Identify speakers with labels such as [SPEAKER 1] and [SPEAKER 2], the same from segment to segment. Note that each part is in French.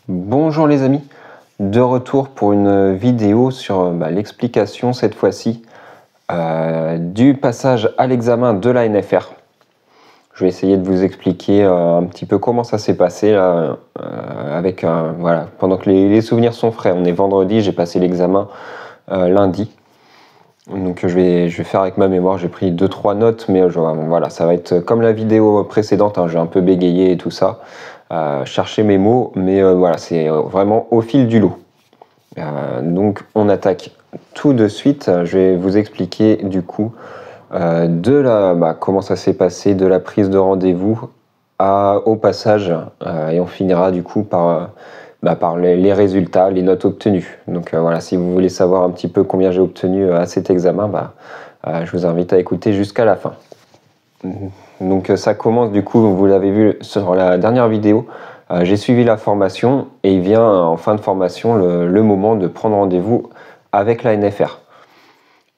[SPEAKER 1] Bonjour les amis, de retour pour une vidéo sur l'explication cette fois-ci du passage à l'examen de la NFR. Je vais essayer de vous expliquer un petit peu comment ça s'est passé là, voilà, pendant que les souvenirs sont frais. On est vendredi, j'ai passé l'examen lundi. Donc je vais faire avec ma mémoire, j'ai pris 2-3 notes, mais voilà, ça va être comme la vidéo précédente, hein, j'ai un peu bégayé et tout ça, chercher mes mots, mais voilà, c'est vraiment au fil du lot. Donc on attaque tout de suite, je vais vous expliquer du coup comment ça s'est passé, de la prise de rendez-vous au passage, et on finira du coup par les résultats, les notes obtenues. Donc voilà, si vous voulez savoir un petit peu combien j'ai obtenu à cet examen, je vous invite à écouter jusqu'à la fin. Donc ça commence du coup, vous l'avez vu sur la dernière vidéo, j'ai suivi la formation et il vient en fin de formation le moment de prendre rendez-vous avec la NFR.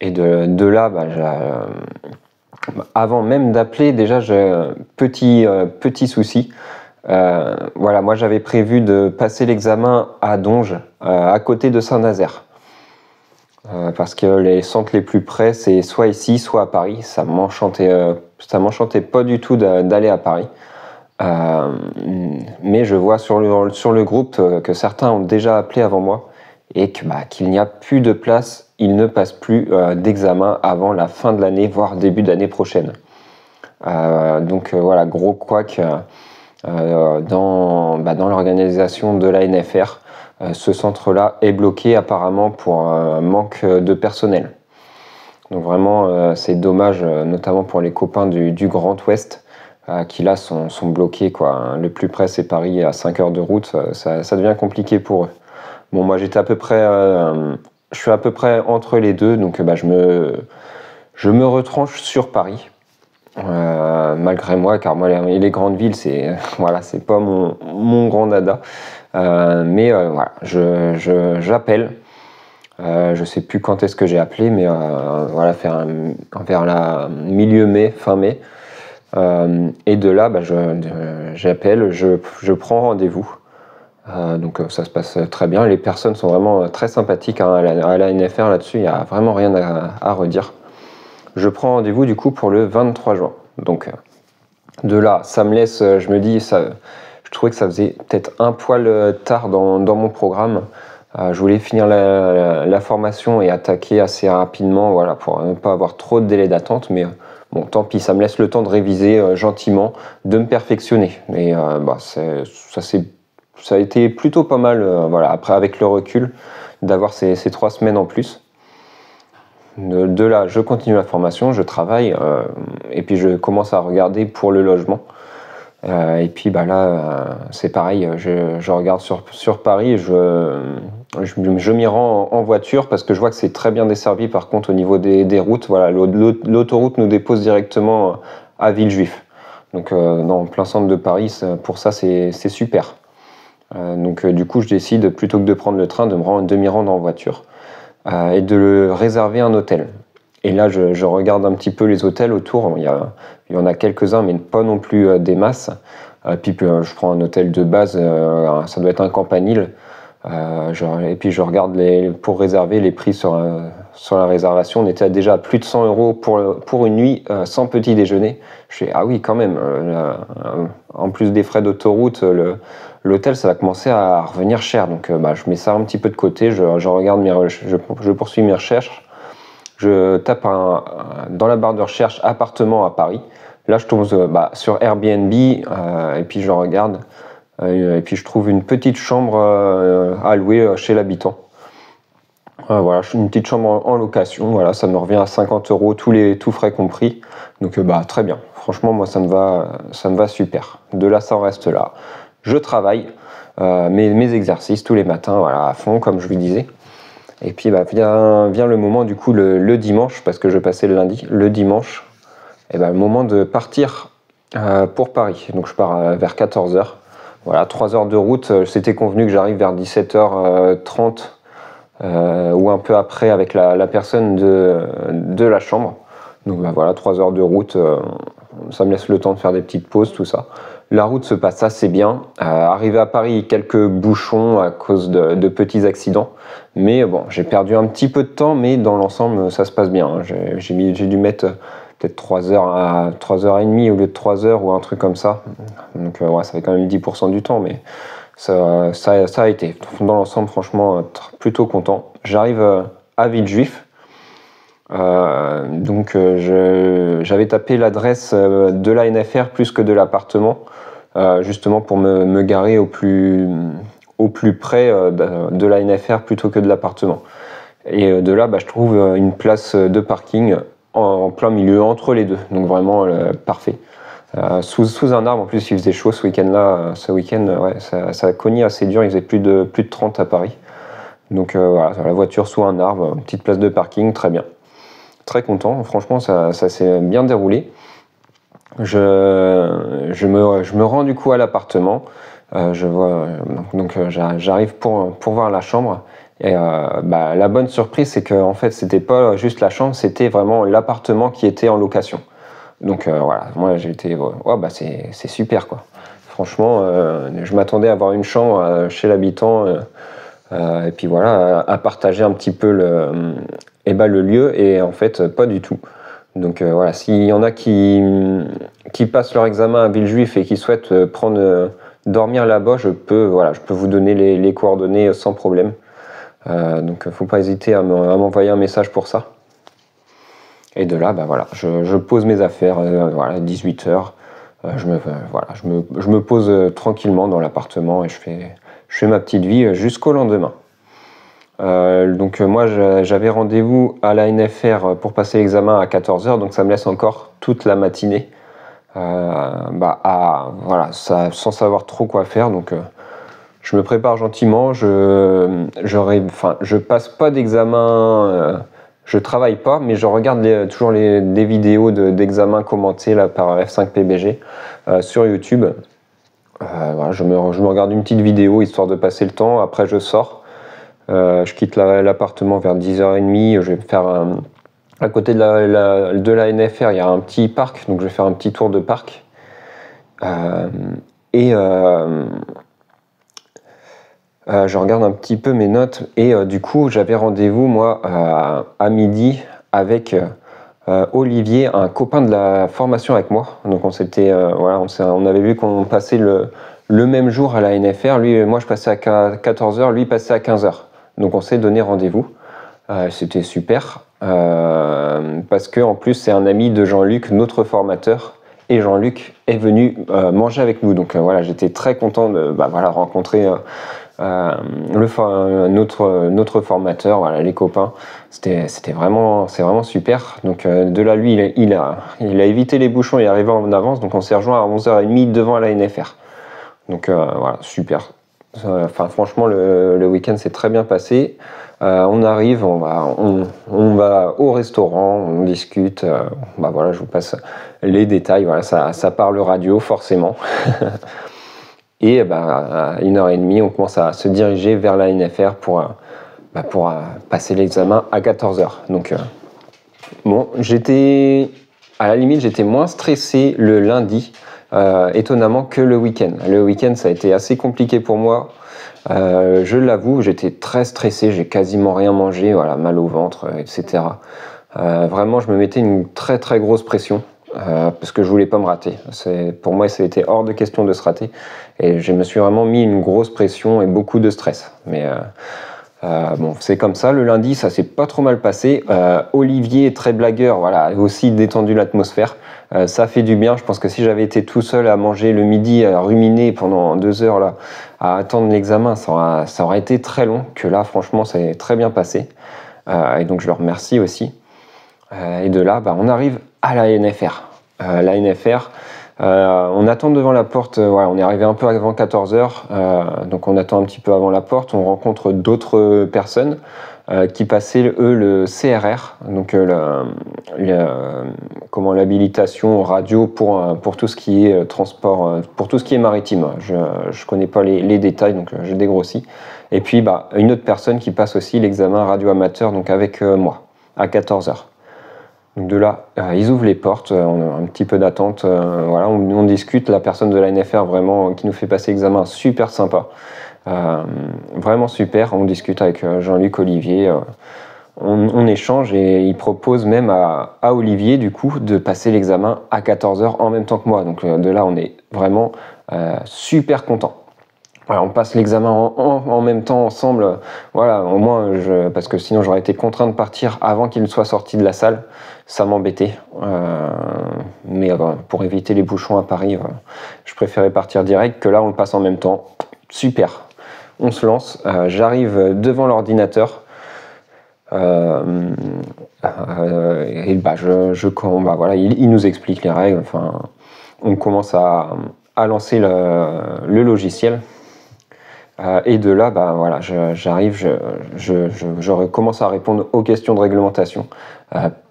[SPEAKER 1] Et de là, avant même d'appeler, déjà j'ai un petit souci. Voilà, moi j'avais prévu de passer l'examen à Donge, à côté de Saint-Nazaire. Parce que les centres les plus près, c'est soit ici, soit à Paris. Ça m'enchantait pas du tout d'aller à Paris. Mais je vois sur le groupe que certains ont déjà appelé avant moi et qu'il n'y a plus de place, il ne passe plus d'examen avant la fin de l'année, voire début d'année prochaine. Donc voilà, gros couac dans l'organisation de la NFR. Ce centre-là est bloqué apparemment pour un manque de personnel. Donc vraiment, c'est dommage, notamment pour les copains du Grand Ouest, qui là sont bloqués, quoi. Le plus près c'est Paris, à 5 heures de route, ça devient compliqué pour eux. Bon, moi j'étais je suis à peu près entre les deux, donc je me retranche sur Paris. Malgré moi, car moi les grandes villes c'est voilà, c'est pas mon grand dada, mais voilà, j'appelle. Je sais plus quand est-ce que j'ai appelé, mais voilà, vers la milieu mai, fin mai, et de là j'appelle, je prends rendez-vous. Donc ça se passe très bien, les personnes sont vraiment très sympathiques, hein, à la NFR là-dessus, il n'y a vraiment rien à redire. Je prends rendez-vous du coup pour le 23 juin. Donc de là, ça me laisse, je me dis, je trouvais que ça faisait peut-être un poil tard dans mon programme. Je voulais finir la formation et attaquer assez rapidement, voilà, pour ne pas avoir trop de délai d'attente, mais bon, tant pis, ça me laisse le temps de réviser gentiment, de me perfectionner. Et ça a été plutôt pas mal, voilà, après avec le recul, d'avoir ces 3 semaines en plus. De là, je continue la formation, je travaille, et puis je commence à regarder pour le logement. Et puis là, c'est pareil, je regarde sur Paris, je m'y rends en voiture parce que je vois que c'est très bien desservi. Par contre, au niveau des routes, voilà, l'autoroute nous dépose directement à Villejuif. Donc dans plein centre de Paris, pour ça c'est super. Donc du coup, je décide, plutôt que de prendre le train, de m'y rendre en voiture. Et de réserver un hôtel. Et là, je regarde un petit peu les hôtels autour. Il y en a quelques-uns, mais pas non plus des masses. Puis je prends un hôtel de base, ça doit être un campanile. Et puis je regarde pour réserver les prix sur la réservation. On était déjà à plus de 100 € pour une nuit sans petit déjeuner. Je fais, ah oui, quand même. En plus des frais d'autoroute, l'hôtel, ça va commencer à revenir cher. Donc je mets ça un petit peu de côté, je regarde je poursuis mes recherches. Je tape dans la barre de recherche appartement à Paris. Là, je tombe sur Airbnb, et puis je regarde. Et puis je trouve une petite chambre à louer chez l'habitant. Voilà, une petite chambre en location. Voilà, ça me revient à 50 €, tout frais compris. Donc très bien. Franchement, moi ça me va super. De là, ça en reste là. Je travaille mes exercices tous les matins, voilà, à fond, comme je vous disais. Et puis vient le moment du coup le dimanche, parce que je passais le lundi, le dimanche, et le moment de partir pour Paris. Donc je pars vers 14 h. Voilà, 3 heures de route. C'était convenu que j'arrive vers 17h30 ou un peu après avec la personne de la chambre. Donc voilà, 3 heures de route, ça me laisse le temps de faire des petites pauses, tout ça. La route se passe assez bien. Arrivé à Paris, quelques bouchons à cause de petits accidents. Mais bon, j'ai perdu un petit peu de temps, mais dans l'ensemble, ça se passe bien. Hein. J'ai dû mettre peut-être 3 heures à 3h30 au lieu de 3 heures ou un truc comme ça. Donc ouais, ça fait quand même 10% du temps, mais ça a été. Dans l'ensemble, franchement, plutôt content. J'arrive à Villejuif. Donc j'avais tapé l'adresse de la NFR plus que de l'appartement, justement pour me garer au plus près de la NFR plutôt que de l'appartement. Et de là, je trouve une place de parking en plein milieu entre les deux, donc vraiment parfait. Sous un arbre, en plus il faisait chaud ce week-end-là. Ce week-end, ouais, ça a cogné assez dur, il faisait plus de 30 à Paris. Donc voilà, la voiture sous un arbre, une petite place de parking, très bien. Très content, franchement ça s'est bien déroulé. Je me rends du coup à l'appartement, j'arrive pour voir la chambre. Et la bonne surprise, c'est que en fait c'était pas juste la chambre, c'était vraiment l'appartement qui était en location. Donc voilà, moi j'ai été c'est super quoi. Franchement, je m'attendais à avoir une chambre chez l'habitant et puis voilà, à partager un petit peu le lieu, et en fait pas du tout. Donc voilà, s'il y en a qui passent leur examen à Villejuif et qui souhaitent dormir là-bas, je peux vous donner les coordonnées sans problème. Donc faut pas hésiter à m'envoyer un message pour ça. Et de là, je pose mes affaires, 18h. Je me pose tranquillement dans l'appartement et je fais ma petite vie jusqu'au lendemain. Donc moi j'avais rendez-vous à la NFR pour passer l'examen à 14h, donc ça me laisse encore toute la matinée sans savoir trop quoi faire. Donc je me prépare gentiment, je passe pas d'examen, je travaille pas, mais je regarde toujours des vidéos d'examen commentées là, par F5PBG sur YouTube. Je me regarde une petite vidéo histoire de passer le temps, après je sors. Je quitte l'appartement vers 10h30, je vais faire à côté de la NFR, il y a un petit parc, donc je vais faire un petit tour de parc. Je regarde un petit peu mes notes et du coup j'avais rendez-vous moi à midi avec Olivier, un copain de la formation avec moi. Donc on avait vu qu'on passait le même jour à la NFR. Moi je passais à 14h, lui passait à 15h. Donc on s'est donné rendez-vous. C'était super parce que en plus c'est un ami de Jean-Luc, notre formateur. Et Jean-Luc est venu manger avec nous. Donc j'étais très content de rencontrer notre formateur, les copains. C'est vraiment super. Donc de là, lui, il a évité les bouchons et est arrivé en avance. Donc on s'est rejoint à 11h30 devant la NFR. Donc super. Franchement, le week-end s'est très bien passé. On arrive, on va au restaurant, on discute. Je vous passe les détails. Ça parle radio forcément. Et à 1h30, on commence à se diriger vers la NFR pour passer l'examen à 14h. Donc à la limite, j'étais moins stressé le lundi, étonnamment, que le week-end. Le week-end, ça a été assez compliqué pour moi. Je l'avoue, j'étais très stressé, j'ai quasiment rien mangé, mal au ventre, etc. Vraiment, je me mettais une très très grosse pression parce que je voulais pas me rater. Pour moi, c'était hors de question de se rater, et je me suis vraiment mis une grosse pression et beaucoup de stress. Mais c'est comme ça. Le lundi, ça s'est pas trop mal passé. Olivier, très blagueur, a aussi détendu l'atmosphère. Ça fait du bien. Je pense que si j'avais été tout seul à manger le midi, à ruminer pendant 2 heures là, à attendre l'examen, ça aurait été très long. Que là, franchement, ça est très bien passé. Et donc je le remercie aussi. Et de là, on arrive à la NFR. La NFR, on attend devant la porte. On est arrivé un peu avant 14h, donc on attend un petit peu avant la porte. On rencontre d'autres personnes qui passaient le CRR, donc l'habilitation radio pour tout ce qui est transport, pour tout ce qui est maritime. Je connais pas les détails, donc je dégrossis. Et puis une autre personne qui passe aussi l'examen radio amateur, donc avec moi à 14h. Donc de là, ils ouvrent les portes, on a un petit peu d'attente, voilà, on discute. La personne de la NFR vraiment qui nous fait passer l'examen, super sympa, vraiment super. On discute avec Jean-Luc, Olivier, on échange et il propose même à Olivier du coup de passer l'examen à 14h en même temps que moi. Donc de là, on est vraiment super content. Voilà, on passe l'examen en même temps ensemble, voilà, au moins, parce que sinon j'aurais été contraint de partir avant qu'il soit sorti de la salle, ça m'embêtait. Mais pour éviter les bouchons à Paris, je préférais partir direct, que là on le passe en même temps. Super, on se lance, j'arrive devant l'ordinateur, et voilà, il nous explique les règles, enfin, on commence à lancer le logiciel. Et de là, voilà, j'arrive, je commence à répondre aux questions de réglementation.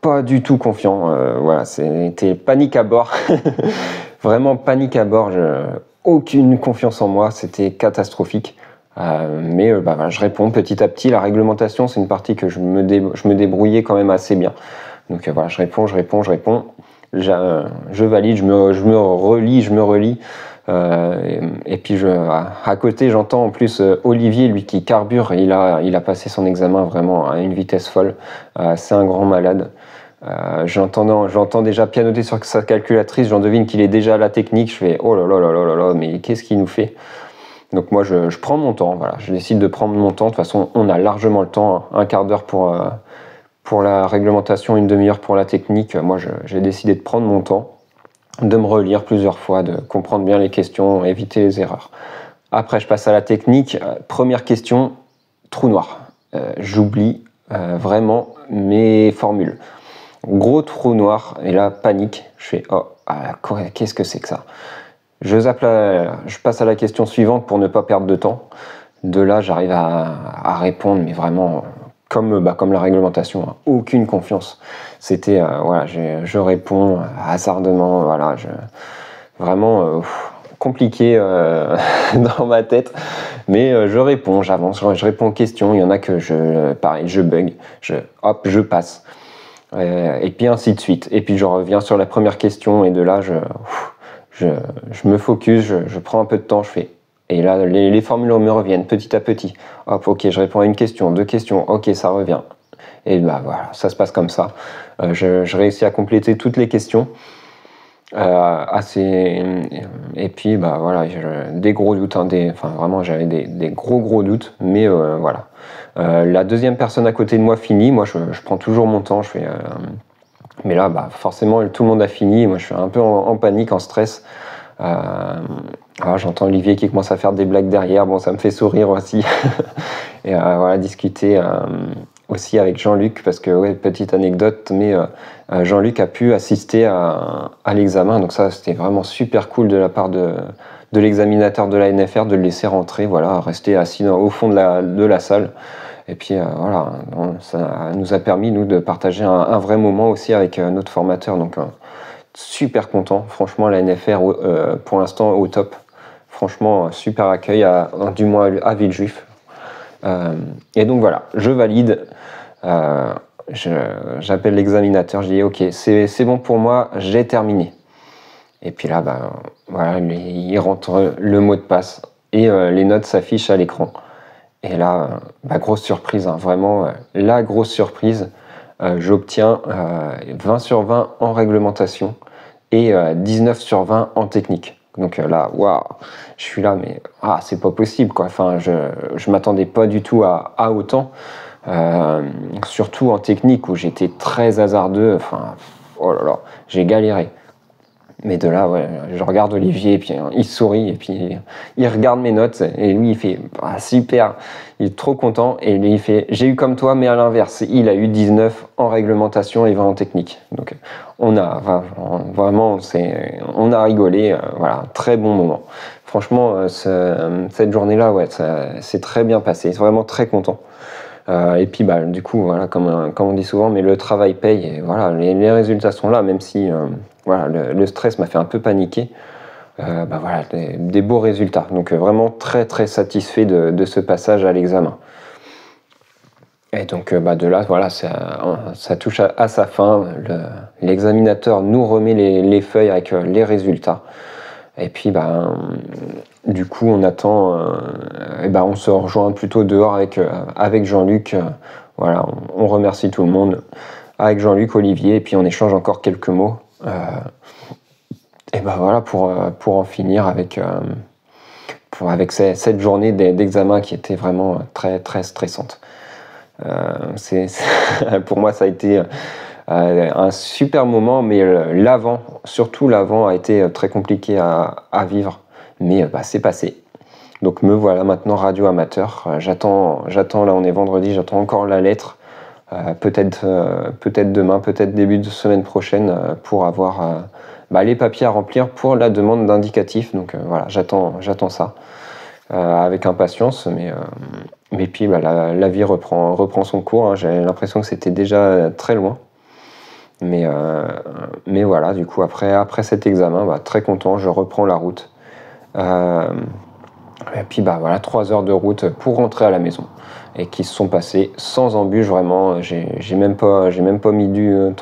[SPEAKER 1] Pas du tout confiant, voilà, c'était panique à bord, vraiment panique à bord, aucune confiance en moi, c'était catastrophique. Mais voilà, je réponds petit à petit. La réglementation, c'est une partie que je me débrouillais quand même assez bien. Donc voilà, je réponds, je valide, je me relis. Et puis à côté, j'entends en plus Olivier, lui qui carbure, il a passé son examen vraiment à une vitesse folle. C'est un grand malade. J'entends déjà pianoter sur sa calculatrice, j'en devine qu'il est déjà à la technique. Je fais oh là là là là là, mais qu'est-ce qu'il nous fait? Donc moi je prends mon temps, voilà, je décide de prendre mon temps. De toute façon, on a largement le temps, hein. Un quart d'heure pour la réglementation, une demi-heure pour la technique. Moi j'ai décidé de prendre mon temps, de me relire plusieurs fois, de comprendre bien les questions, éviter les erreurs. Après, je passe à la technique. Première question, trou noir. J'oublie vraiment mes formules. Gros trou noir, et là, panique. Je fais, qu'est-ce que c'est que ça? Je passe à la question suivante pour ne pas perdre de temps. De là, j'arrive à répondre, mais vraiment comme la réglementation, hein. Aucune confiance. C'était, voilà, je réponds hasardement, voilà, vraiment compliqué dans ma tête, mais je réponds, j'avance, je réponds aux questions. Il y en a que pareil, je bug, je passe, et puis ainsi de suite. Et puis je reviens sur la première question, et de là, je me focus, je prends un peu de temps, je fais. Et là, les formules me reviennent petit à petit. Hop, ok, je réponds à une question, deux questions, ok, ça revient. Et voilà, ça se passe comme ça. Je réussis à compléter toutes les questions. Et puis, voilà, des gros doutes, hein, vraiment, j'avais des gros doutes, mais voilà. La deuxième personne à côté de moi finit. Moi, je prends toujours mon temps. Mais là, forcément, tout le monde a fini. Moi, je suis un peu en panique, en stress. J'entends Olivier qui commence à faire des blagues derrière, bon, ça me fait sourire aussi. Et voilà, discuter aussi avec Jean-Luc, parce que, ouais, petite anecdote, mais Jean-Luc a pu assister à l'examen, donc ça, c'était vraiment super cool de la part de l'examinateur de la NFR, de le laisser rentrer, voilà, rester assis au fond de la salle. Et puis voilà, ça nous a permis, nous, de partager un vrai moment aussi avec notre formateur, donc super content, franchement, la NFR pour l'instant au top. Franchement, super accueil, du moins à Villejuif. Et donc voilà, je valide, j'appelle l'examinateur, je dis ok, c'est bon pour moi, j'ai terminé. Et puis là, voilà, il rentre le mot de passe et les notes s'affichent à l'écran. Et là, grosse surprise, hein, vraiment, la grosse surprise, j'obtiens 20 sur 20 en réglementation et 19 sur 20 en technique. Donc là, waouh, je suis là, mais c'est pas possible, quoi. Enfin, je m'attendais pas du tout à autant, surtout en technique où j'étais très hasardeux. Enfin, oh là là, j'ai galéré. Mais de là, ouais, je regarde Olivier, et puis il sourit, et puis il regarde mes notes, et lui il fait super, il est trop content, et lui il fait j'ai eu comme toi, mais à l'inverse, il a eu 19 en réglementation et 20 en technique. Donc on a rigolé, voilà, très bon moment. Franchement, cette journée-là, ouais, c'est très bien passé, vraiment très content. Et puis du coup, voilà, comme on dit souvent, mais le travail paye, et voilà, les résultats sont là, même si voilà, le stress m'a fait un peu paniquer. Voilà, des beaux résultats. Donc vraiment très très satisfait de ce passage à l'examen. Et donc de là, voilà, ça touche à sa fin. L'examinateur nous remet les feuilles avec les résultats. Et puis du coup on attend, on se rejoint plutôt dehors avec Jean-Luc. Voilà, on remercie tout le monde avec Jean-Luc, Olivier, et puis on échange encore quelques mots. Et voilà pour en finir avec cette journée d'examen qui était vraiment très très stressante. Pour moi ça a été un super moment, mais surtout l'avant a été très compliqué à vivre, mais c'est passé. Donc me voilà maintenant radio amateur. J'attends, là on est vendredi, j'attends encore la lettre. Peut-être demain, peut-être début de semaine prochaine pour avoir les papiers à remplir pour la demande d'indicatif. Donc voilà, j'attends ça avec impatience, mais puis la vie reprend son cours. Hein. J'ai l'impression que c'était déjà très loin. Mais voilà, du coup, après cet examen, très content, je reprends la route. Et puis 3 heures de route pour rentrer à la maison. Et qui se sont passées sans embûche, vraiment. J'ai même pas mis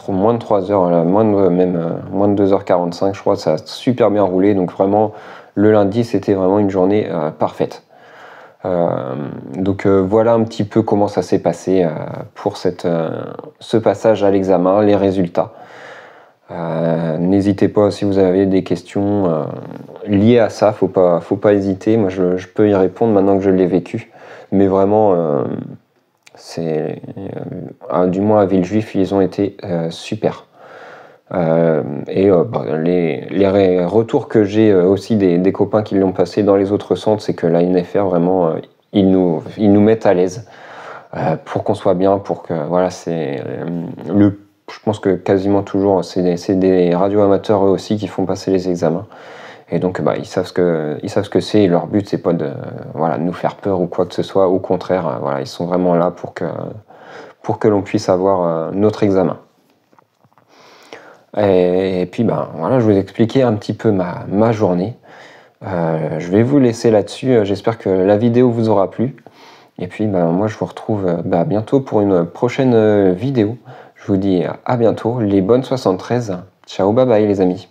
[SPEAKER 1] moins de 3 heures, là, moins de 2h45, je crois. Ça a super bien roulé. Donc vraiment, le lundi, c'était vraiment une journée parfaite. Donc voilà un petit peu comment ça s'est passé pour ce passage à l'examen, les résultats. N'hésitez pas si vous avez des questions liées à ça, faut pas hésiter. Moi je peux y répondre maintenant que je l'ai vécu, mais vraiment du moins à Villejuif ils ont été super. Les retours que j'ai aussi des copains qui l'ont passé dans les autres centres, c'est que la NFR vraiment ils nous mettent à l'aise pour qu'on soit bien, pour que voilà, je pense que quasiment toujours c'est des radio amateurs eux aussi qui font passer les examens, et donc ils savent ce que c'est, et leur but c'est pas de nous faire peur ou quoi que ce soit, au contraire ils sont vraiment là pour que l'on puisse avoir notre examen. Et puis je vous ai expliqué un petit peu ma journée. Je vais vous laisser là-dessus. J'espère que la vidéo vous aura plu. Et puis moi je vous retrouve bientôt pour une prochaine vidéo. Je vous dis à bientôt, les bonnes 73. Ciao, bye bye les amis.